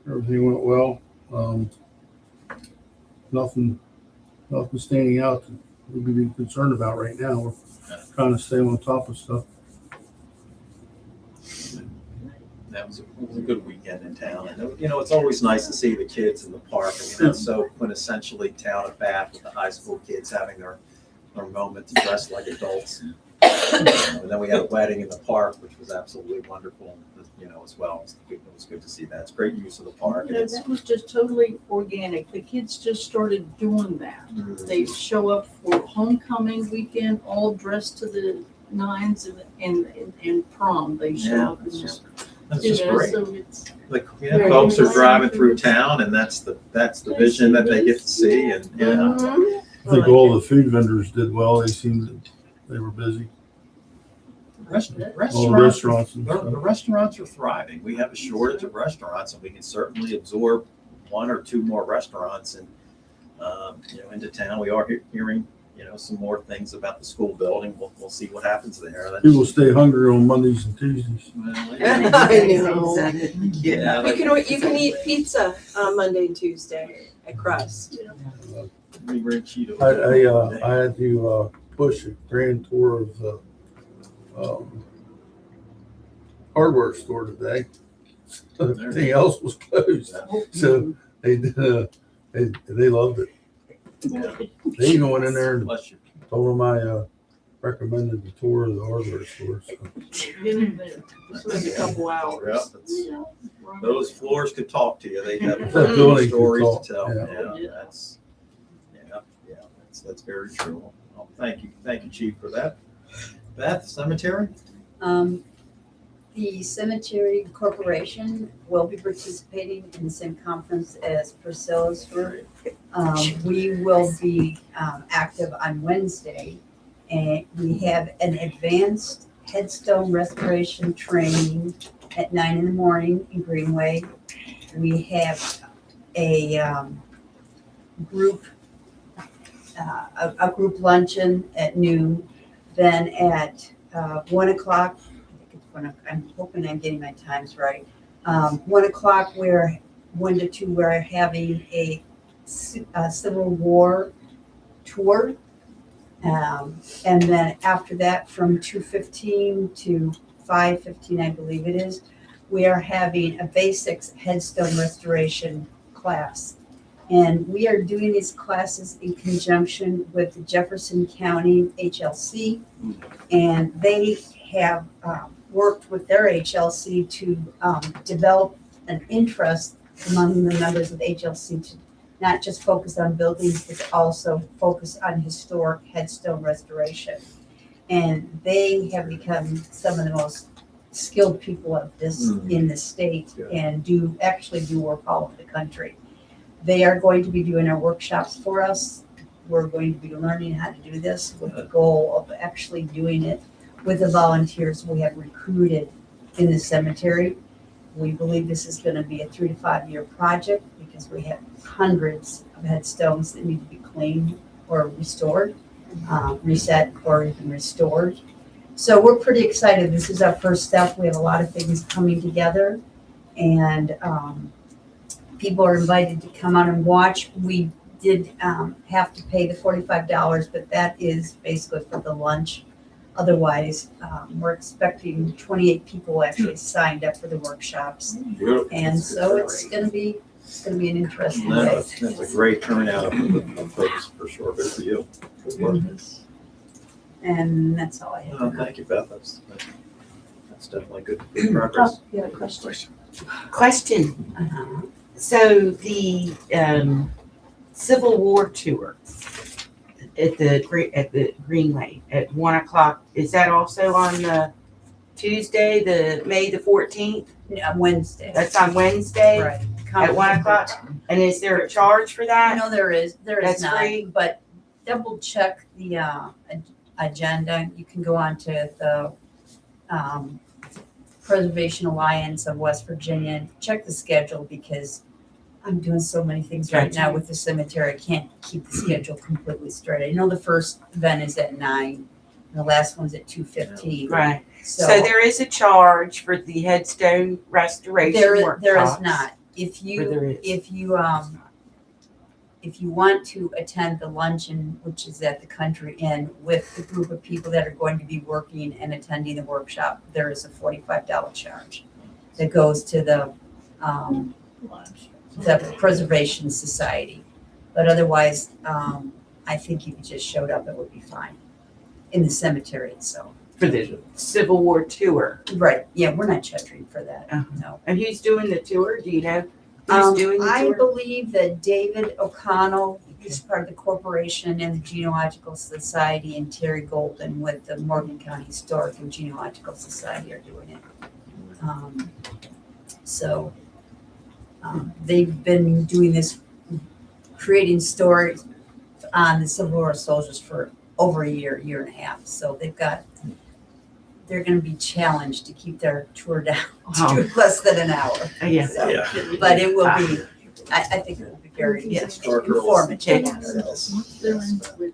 Everything went well. Nothing standing out that we'd be concerned about right now. We're trying to stay on top of stuff. That was a good weekend in town. And, it's always nice to see the kids in the park. I mean, that's so quintessentially town of Bath with the high school kids having their moments dressed like adults. And then we had a wedding in the park, which was absolutely wonderful, as well. It was good to see that. It's great use of the park. And it's, That was just totally organic. The kids just started doing that. They show up for homecoming weekend, all dressed to the nines, and prom. They show yeah, up. it's And just they're- great. So it's Like, folks are driving through town, and that's the vision that they get to see. And Mm-hmm. I think all the food vendors did well. They seemed, they were busy. All the restaurants and The stuff. restaurants are thriving. We have a shortage of restaurants, and we can certainly absorb one or two more restaurants and, into town. We are hearing, some more things about the school building. We'll see what happens there. That's- People stay hungry on Mondays and Tuesdays. Well, I know. yeah, You can eat pizza on Monday and Tuesday at Crust. we bring Cheetos. I had to push a grand tour of the hardware store today. Everything else was closed, so they loved it. Yeah. They even went in there and Bless you. told them I recommended the tour of the hardware store. So. Get in there. Spend a couple hours. Yeah, it's- those floors could talk to you. They have That building could stories talk, to tell. yeah. That's very true. Well, thank you, Chief, for that. Beth, cemetery? The Cemetery Corporation will be participating in the same conference as Priscilla's group. We will be active on Wednesday, and we have an advanced headstone restoration training at 9 a.m. in Greenway. We have a group group luncheon at noon. Then at 1 o'clock, I'm hoping I'm getting my times right. 1 o'clock, 1 to 2, we're having a Civil War tour. And then after that, from 2:15 to 5:15, I believe it is, we are having a basics headstone restoration class. And we are doing these classes in conjunction with the Jefferson County HLC. And they have worked with their HLC to develop an interest among the members of the HLC to not just focus on buildings, but also focus on historic headstone restoration. And they have become some of the most skilled people of this in the state and actually do work all over the country. They are going to be doing our workshops for us. We're going to be learning how to do this with the goal of actually doing it with the volunteers we have recruited in the cemetery. We believe this is going to be a 3 to 5 year project because we have hundreds of headstones that need to be cleaned or restored, reset or even restored. So we're pretty excited. This is our first step. We have a lot of things coming together, and people are invited to come out and watch. We did have to pay the $45, but that is basically for the lunch. Otherwise, we're expecting 28 people actually signed up for the workshops. Beautiful. And so it's gonna be an interesting No, day. that's a great turnout of folks, for sure. Good for you. Good work. And that's all I have. Oh, thank you, Beth. That's definitely good progress. You got a question? Question. So the Civil War tour at the Greenway at 1 o'clock, is that also on the Tuesday, the May the 14th? Wednesday. That's on Wednesday Right. at 1 o'clock? And is there a charge for that? No, there is That's not, free? but double check the agenda. You can go on to the Preservation Alliance of West Virginia and check the schedule because I'm doing so many things right now with the cemetery. I can't keep the schedule completely straight. I know the first event is at 9 and the last one's at 2:15. Right. So So there is a charge for the headstone restoration there is workshops? not. If Or there you, is? if you want to attend the luncheon, which is at the Country Inn with the group of people that are going to be working and attending the workshop, there is a $45 charge that goes to the Preservation Society. But otherwise, I think if you just showed up, it would be fine in the cemetery itself. For the Civil War tour. Right, yeah, we're not charging for that, Uh-huh. no. And who's doing the tour? Do you know who's doing the I tour? believe that David O'Connell is part of the corporation and the Genealogical Society, and Terry Golden with the Morgan County Historic and Genealogical Society are doing it. So they've been doing this, creating stories on the Civil War soldiers for over a year and a half. So they're gonna be challenged to keep their tour down to less than an hour. Yeah. So, Yeah. but it will be, I think it will be very informative.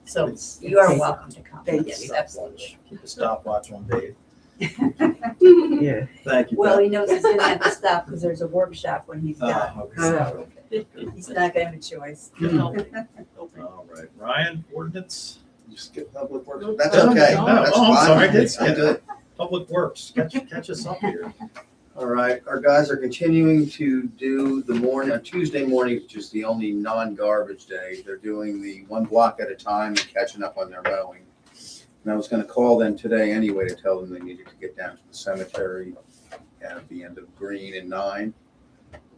So you are welcome to come. Thank Yes, you. absolutely. Keep a stopwatch on Dave. Yeah. Thank you. Well, Beth. he knows he's gonna have to stop because there's a workshop when he's done. Okay. So he's not gonna have a choice. All right, Ryan, ordinance? You skip public works. That's No, okay. no, That's oh, I'm fine. sorry. I'm good. Public Works, catch us up here. All right, our guys are continuing to do the morning, Tuesday morning, which is the only non-garbage day. They're doing the one block at a time and catching up on their mowing. And I was gonna call them today anyway to tell them they needed to get down to the cemetery at the end of Green and 9.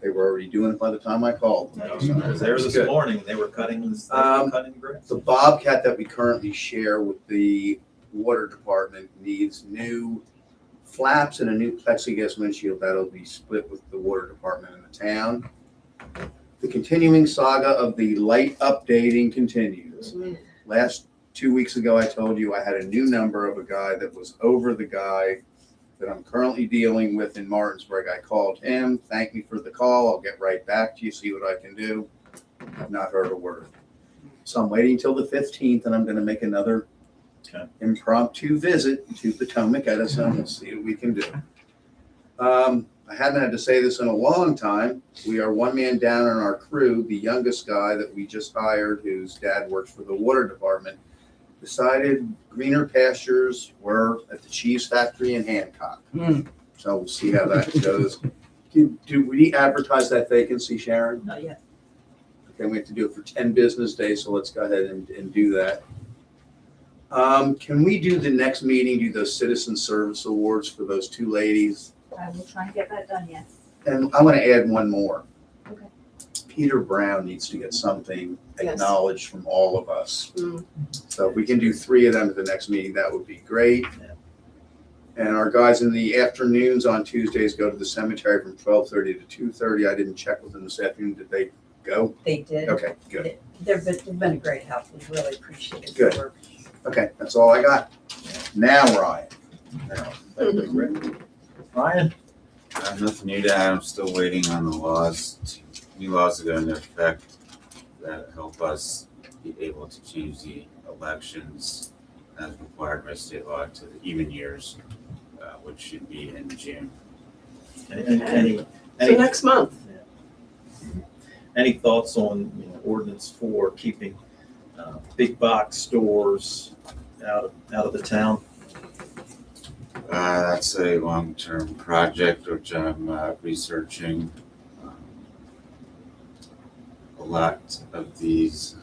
They were already doing it by the time I called them. I was there this Good. morning, they were cutting grass. The Bobcat that we currently share with the water department needs new flaps and a new plexiglass windshield that'll be split with the water department in the town. The continuing saga of the light updating continues. Last 2 weeks ago, I told you I had a new number of a guy that was over the guy that I'm currently dealing with in Martinsburg. I called him, thanked me for the call. I'll get right back to you, see what I can do. I've not heard a word. So I'm waiting till the 15th and I'm gonna make another impromptu visit to Potomac Edison and see what we can do. I hadn't had to say this in a long time. We are one man down on our crew. The youngest guy that we just hired, whose dad works for the water department, decided greener pastures were at the cheese factory in Hancock. So we'll see how that goes. Do we advertise that vacancy, Sharon? Not yet. Okay, we have to do it for 10 business days, so let's go ahead and do that. Can we do the next meeting, do those citizen service awards for those two ladies? I will try and get that done, yes. And I want to add one more. Okay. Peter Brown needs to get something Yes. acknowledged from all of us. Mm. So if we can do 3 of them at the next meeting, that would be great. And our guys in the afternoons on Tuesdays go to the cemetery from 12:30 to 2:30. I didn't check with them this afternoon. Did they go? They did. Okay, good. They've been a great help. We really appreciate it. Good. Okay, that's all I got. Now, Ryan. Ryan? I have nothing new to add. I'm still waiting on the laws. New laws to go into effect that help us be able to change the elections as required by state law to the even years, which should be in June. Any So next month. Any thoughts on, ordinance for keeping big box stores out of the town? That's a long-term project which I'm researching. A lot of these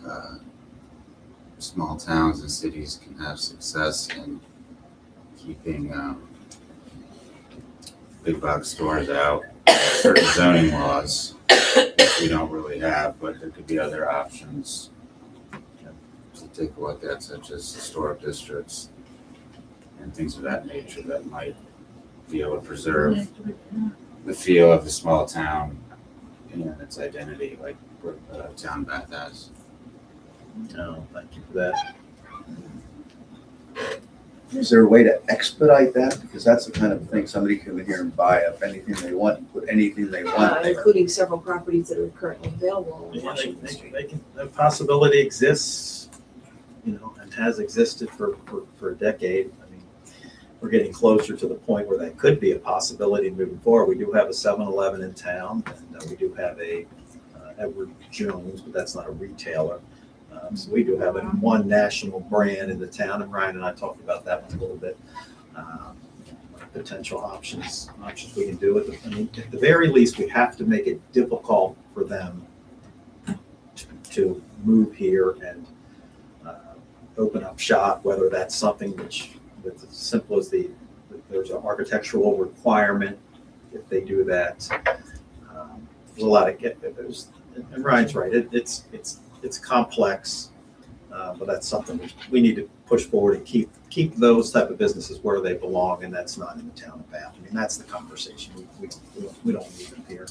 small towns and cities can have success in keeping big box stores out. Certain zoning laws, which we don't really have, but there could be other options to take a look at, such as historic districts and things of that nature that might be able to preserve the feel of the small town and its identity, like Town Bath has. No, thank you for that. Is there a way to expedite that? Because that's the kind of thing somebody can come in here and buy up anything they want, and put anything they want there. Including several properties that are currently available on Yeah, Washington Street. the possibility exists, and has existed for a decade. I mean, we're getting closer to the point where that could be a possibility moving forward. We do have a 7-Eleven in town, and we do have a Edward Jones, but that's not a retailer. So we do have one national brand in the town, and Ryan and I talked about that one a little bit. Potential options we can do with it. I mean, at the very least, we have to make it difficult for them to move here and open up shop, whether that's something which it's as simple as there's an architectural requirement if they do that. There's a lot of, and Ryan's right, it's complex, but that's something we need to push forward and keep those type of businesses where they belong, and that's not in the town of Bath. I mean, that's the conversation. We don't need them here.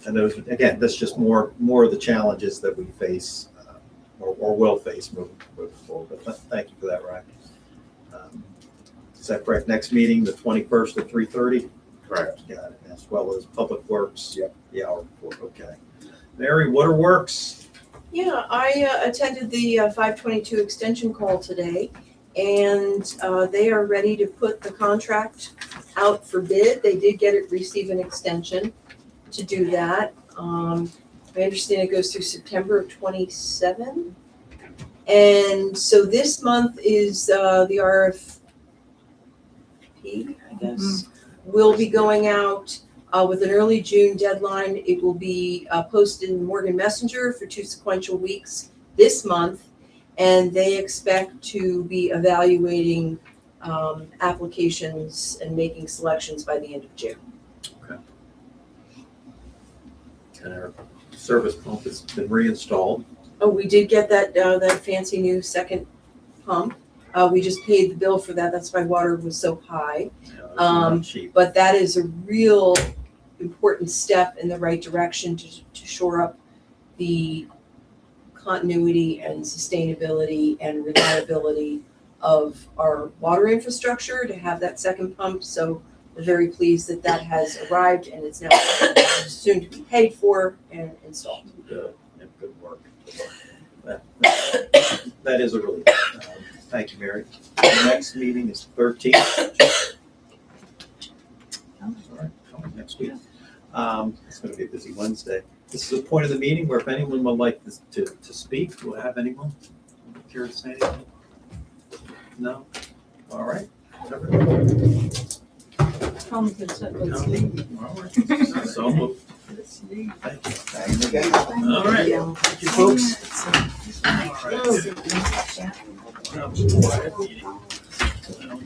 And those, again, that's just more of the challenges that we face or will face moving forward. But thank you for that, Ryan. Is that correct? Next meeting, the 21st at 3:30? Correct. Got it. As well as Public Works? Yep. The hour before, okay. Mary, Waterworks? Yeah, I attended the 522 extension call today, and they are ready to put the contract out for bid. They did receive an extension to do that. I understand it goes through September of 27. And so this month is the RFP, I guess, will be going out with an early June deadline. It will be posted in Morgan Messenger for 2 sequential weeks this month, and they expect to be evaluating applications and making selections by the end of June. And our service pump has been reinstalled. Oh, we did get that fancy new second pump. We just paid the bill for that. That's why water was so high. It's not cheap. But that is a real important step in the right direction to shore up the continuity and sustainability and reliability of our water infrastructure to have that second pump. So we're very pleased that has arrived and it's now soon to be paid for and installed. Good work. That is a relief. Thank you, Mary. The next meeting is 13th. All right, coming next week. It's going to be a busy Wednesday. This is a point of the meeting where if anyone would like to speak, do I have anyone care to say anything? No? All right. Tom can send us leave. All right. So moved. Thank you. All right. Thank you, folks. All right.